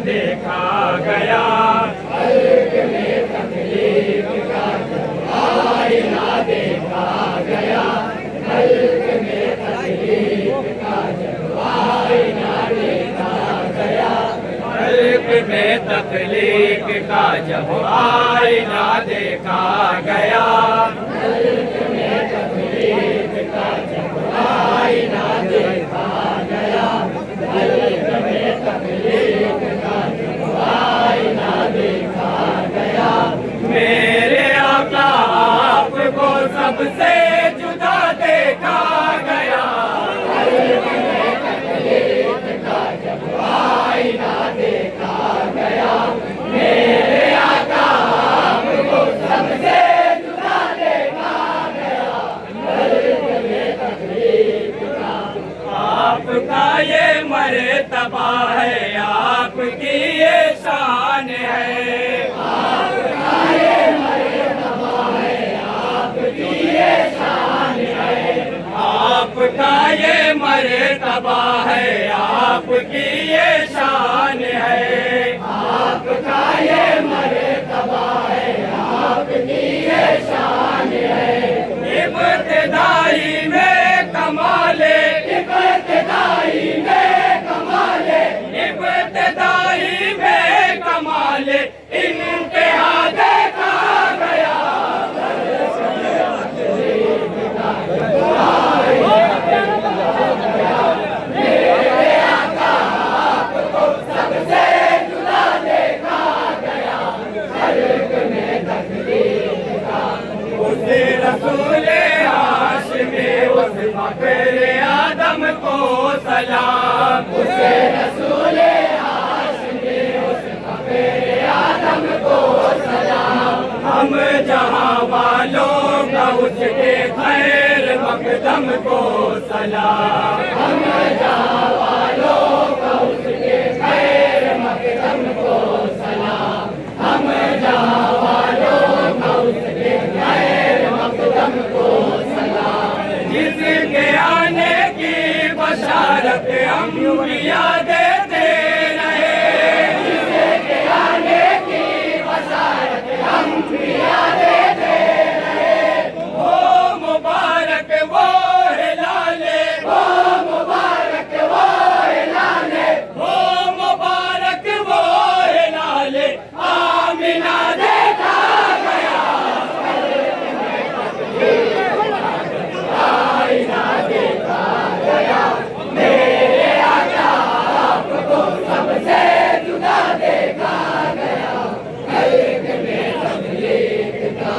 देखा गया, आईना देखा गया, हल्क में तकलीफ का जब आईना देखा गया, हल्क में तकलीफ का जब आईना देखा गया, हल्क में तकलीफ का जब आईना देखा गया, हल्क में तकलीफ का जब आईना देखा गया, मेरे आका आपको सबसे जुदा देखा गया, हल्क में तकलीफ का जब आईना देखा गया, मेरे आका आपको सबसे जुदा देखा गया, हल्क में तकलीफ का। आपका ये मर्तबा है, आपकी ये शान है, आपका ये मर्तबा है, आपकी ये शान है, आपका ये मर्तबा है, आपकी ये शान है, आपका ये मर्तबा है, आपकी ये शान है, इब्तिदाई में कमाले, इब्तिदाई में कमाले, इब्तिदाई में कमाले, इंतहा देखा गया, मेरे आका आपको सबसे जुदा देखा गया, हल्क में तकलीफ का। उसे रसूले हाशमी उस फखरे आदम को सलाम, उसे रसूले हाशमी उस फखरे आदम को सलाम, हम जहां वालों का उसके खैर मकदम को सलाम, हम जहां वालों का उसके खैर मकदम को सलाम, हम जहां वालों का उसके खैर मकदम को सलाम, जिसके आने की बशारत अंबिया देते रहे, जिसके आने की बशारत अंबिया देते रहे, वो मुबारक वो हिलाले, वो मुबारक वो हिलाले, वो मुबारक वो हिलाले, आमिना देखा गया, आईना देखा गया, मेरे आका आपको सबसे जुदा देखा गया, हल्क में तकलीफ का।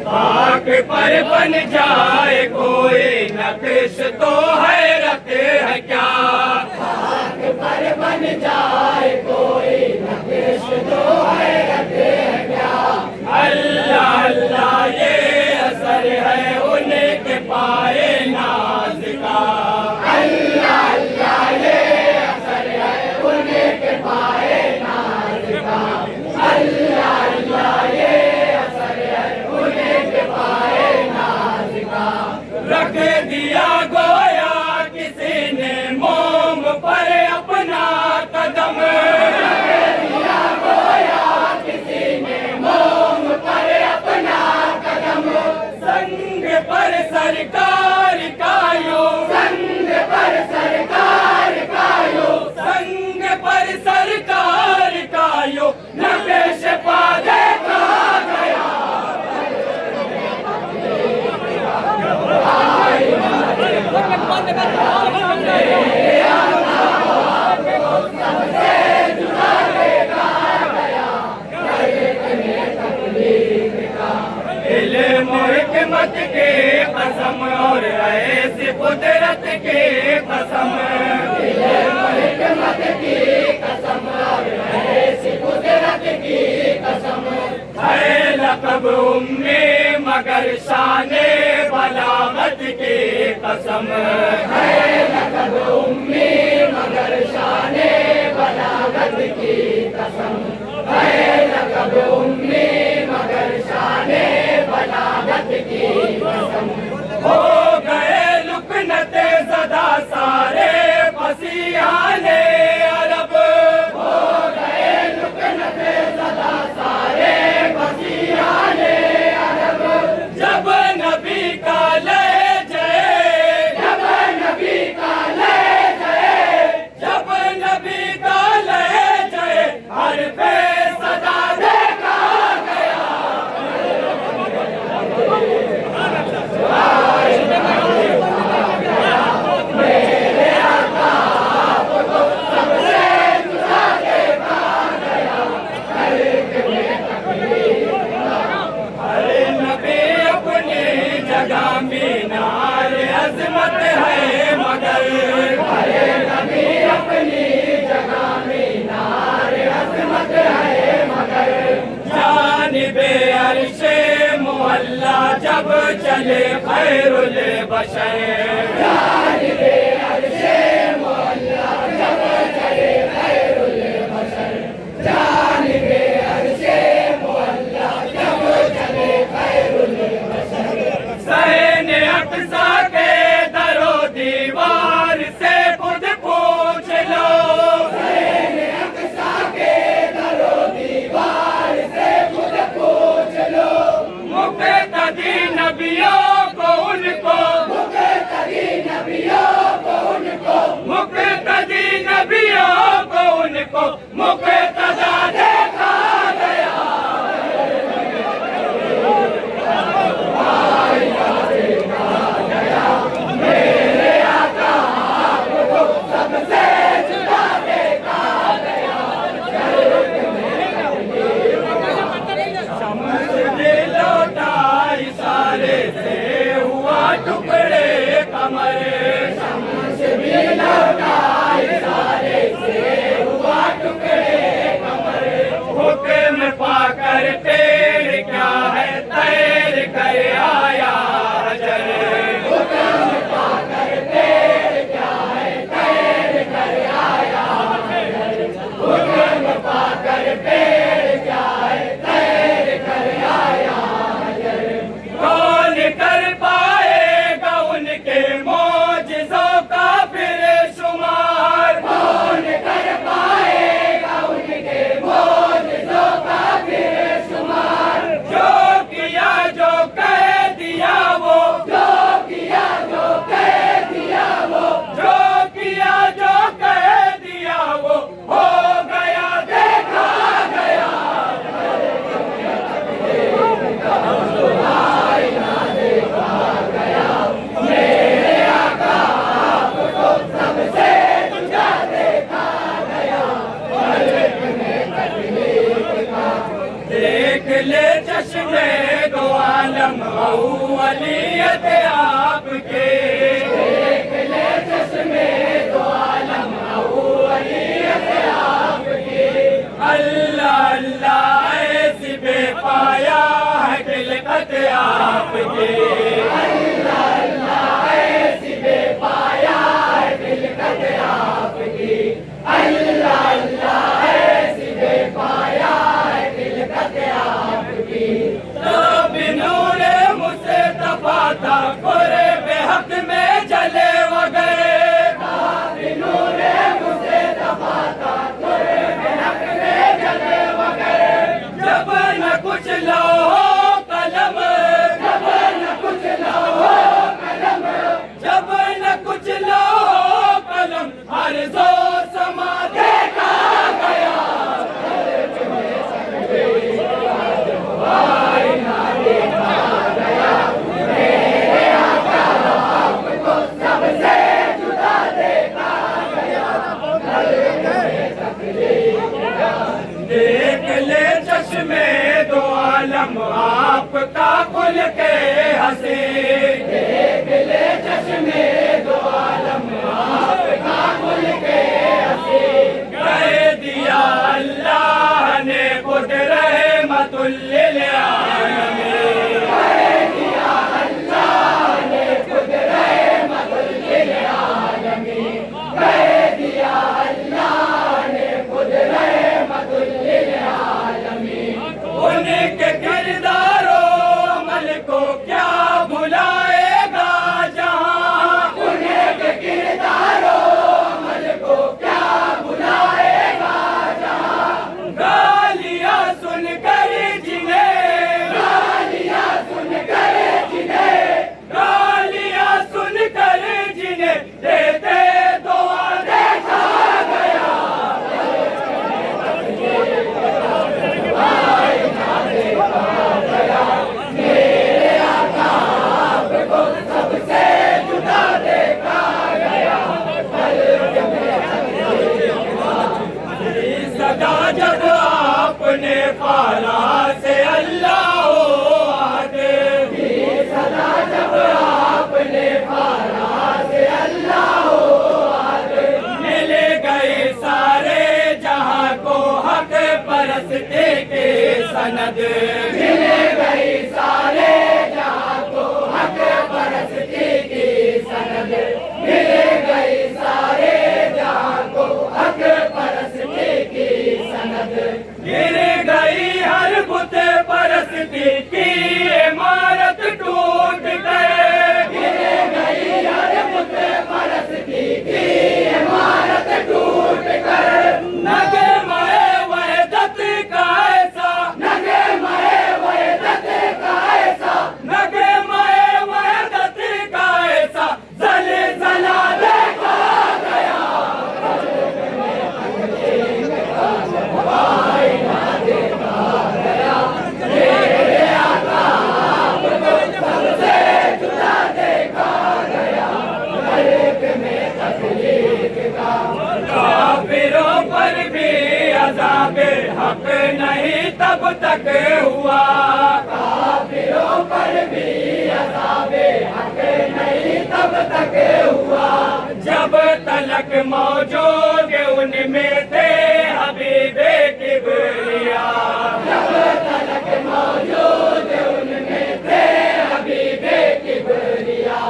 पाक पर बन जाए कोई नक्श तो हैरत है क्या, पाक पर बन जाए कोई नक्श तो हैरत है क्या, अल्लाह अल्लाह ये असर है उनके पाए नाज का, अल्लाह अल्लाह ये असर है उनके पाए नाज का, अल्लाह अल्लाह ये असर है उनके पाए नाज का। रख दिया गोया किसी ने मोम पर अपना कदम, रख दिया गोया किसी ने मोम पर अपना कदम, संग पर सरकार कायो, संग पर सरकार कायो, संग पर सरकार कायो, न पेश पा देखा गया, सबसे जुदा देखा गया, हल्क में तकलीफ का। इल्म हिकमत के कसम और ऐसी कुदरत के कसम, इल्म हिकमत की कसम और ऐसी कुदरत की कसम, है लक़ब उम्मे मगर शाने बलागत की कसम, है लक़ब उम्मी मगर शाने बलागत की कसम, है लक़ब उम्मी मगर शाने बलागत की कसम। हो गए लुकनते ज़दा सारे फसीहाने अरब, हो गए खैरुल बशर जानिबे अर्शे मौला जब चले खैरुल बशर जानिबे अर्शे मौला जब चले खैरुल बशर सहने अक़सा के दरो दीवार से खुद पूछ लो सहने अक़सा के दरो दीवार से खुद पूछ लो मुक़्तदी नबियों को उनको मुक़्तदी नबियों को उनको मुक़्तदी नबियों को उनको मुक़्तदा देखा गया मेरे आका आपको सबसे जुदा देखा गया शम्स ने लौटा इशारे से हुआ टुकड़े कमर शम्स भी लौटा इशारे से हुआ टुकड़े कमर हुक्म पाकर पेड़ क्या है तैर कर आया हजर हुक्म पाकर पेड़ क्या है तैर कर आया हजर हुक्म पाकर पेड़ क्या है तैर कर आया हजर कौन कर पाएगा उनके मौजिज़ों का फिर शुमार कौन कर पाएगा उनके मौजिज़ों का फिर शुमार जो किया जो कह दिया वो जो किया जो कह दिया वो जो किया जो कह दिया वो हो गया देखा गया मेरे आका आपको सबसे जुदा देखा गया देख ले चश्मे दो आलम अव्वलियत आपके देख ले चश्मे दो आलम अव्वलियत आपके अल्लाह अल्लाह ऐसी बेपाया है खिलकत आपके अल्लाह अल्लाह ऐसी बेपाया है खिलकत आपकी अल्लाह अल्लाह ऐसी बेपाया है खिलकत आपकी तो बिनूरे मुस्तफा था कुरे बेहक में जले वगैरे बिनूरे मुस्तफा था कुरे बेहक में जले वगैरे जब न कुछ लो कलम जब न कुछ लो कलम जब न कुछ लो कलम हर जो समा देखा गया मेरे आका आपको सबसे जुदा देखा गया देख ले चश्मे दो आलम आपका खुल के हंसी देख ले चश्मे दो आलम आपका खुल के हंसी कह दिया अल्लाह ने खुद रहमतुल लिल आलमीन कह दिया अल्लाह ने खुद रहमतुल लिल आलमीन कह दिया अल्लाह ने खुद रहमतुल लिल आलमीन उनके किरदारो अमल को क्या भुलाएगा जहां उनके किरदारो अमल को क्या भुलाएगा जहां गालियां सुनकर जिन्हें गालियां सुनकर जिन्हें गालियां सुनकर जिन्हें देते दुआ देखा गया मेरे आका आपको सबसे जुदा देखा गया सदा जब आपने पाला से अल्लाह आदे सदा जब आपने पाला से अल्लाह आदे मिल गए सारे जहां को हक परस्ते के सनद मिल गई सारे जहां को हक पर अज़ाबे हक नहीं तब तक हुआ, काफिरों पर भी अज़ाबे हक नहीं तब तक हुआ। जब तलक मौजूद उनमें थे हबीबे किबरिया, जब तलक मौजूद उनमें थे हबीबे किबरिया,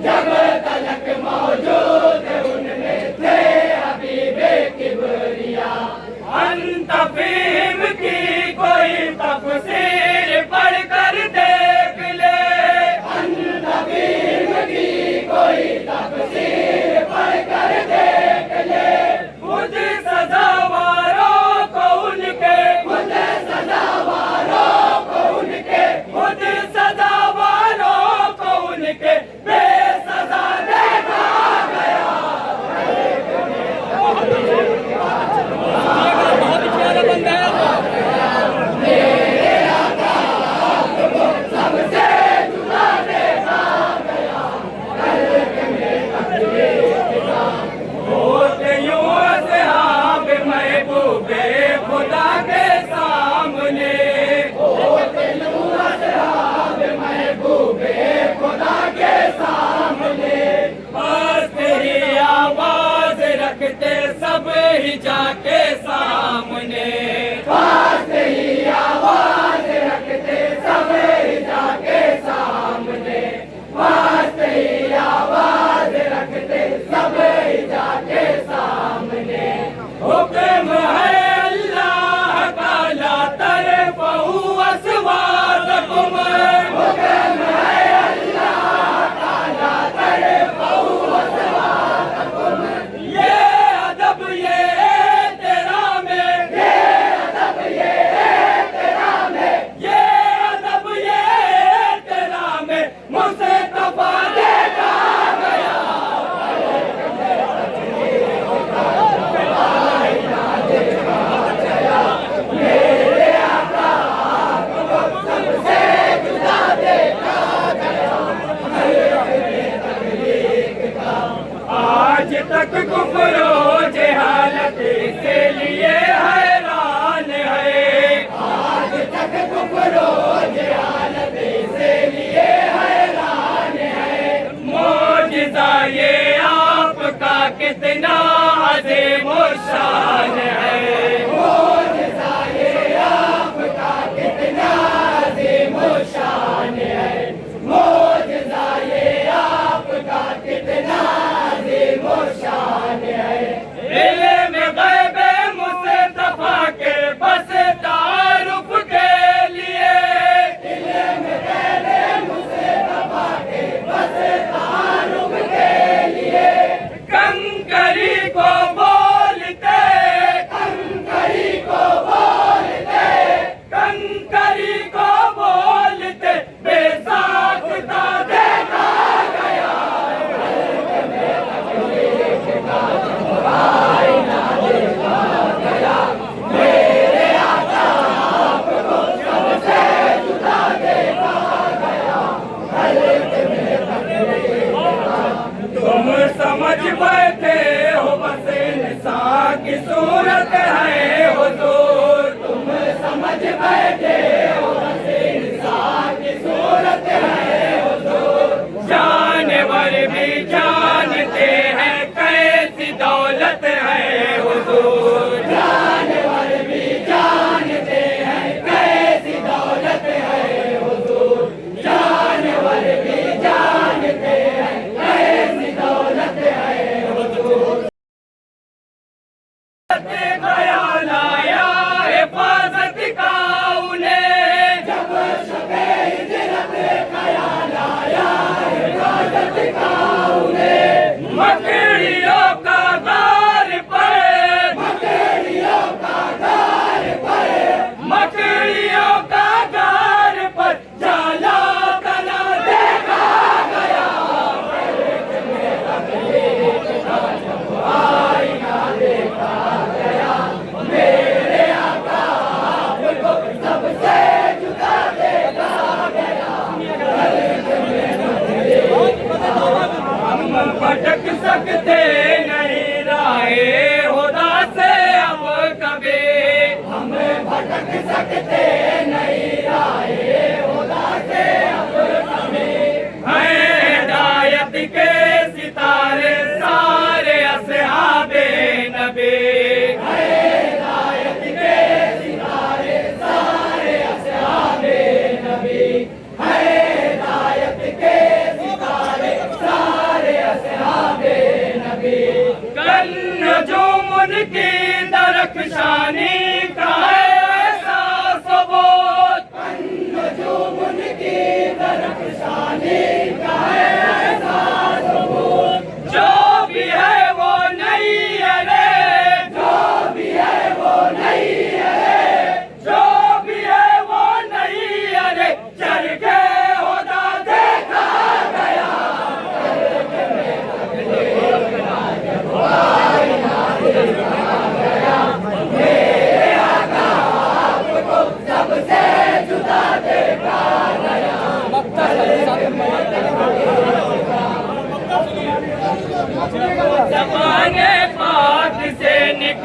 जब तलक मौजूद उनमें थे हबीबे किबरिया। अंतफीम की कोई तफसीर पढ़ कर देख ले, अंतफीम की कोई तफसीर पढ़ कर देख ले। खुद सजावारों को उनके, खुद सजावारों को उनके, खुद सजावारों को उनके बेसजा देखा गया। बहुत प्यारा बंदा है।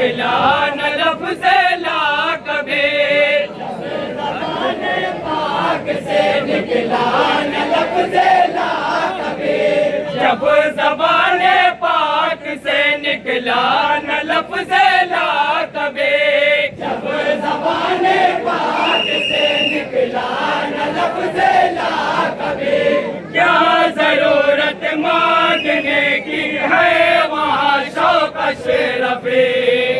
निकला न लफ्ज़ ला कभी, ज़बाने पाक से निकला न लफ्ज़ ला कभी, जब ज़बाने पाक से निकला न लफ्ज़ ला कभी, जब ज़बाने पाक से निकला न लफ्ज़ ला कभी, क्या जरूरत मांगने की है वहाँ शौक़ अशरफ़ी।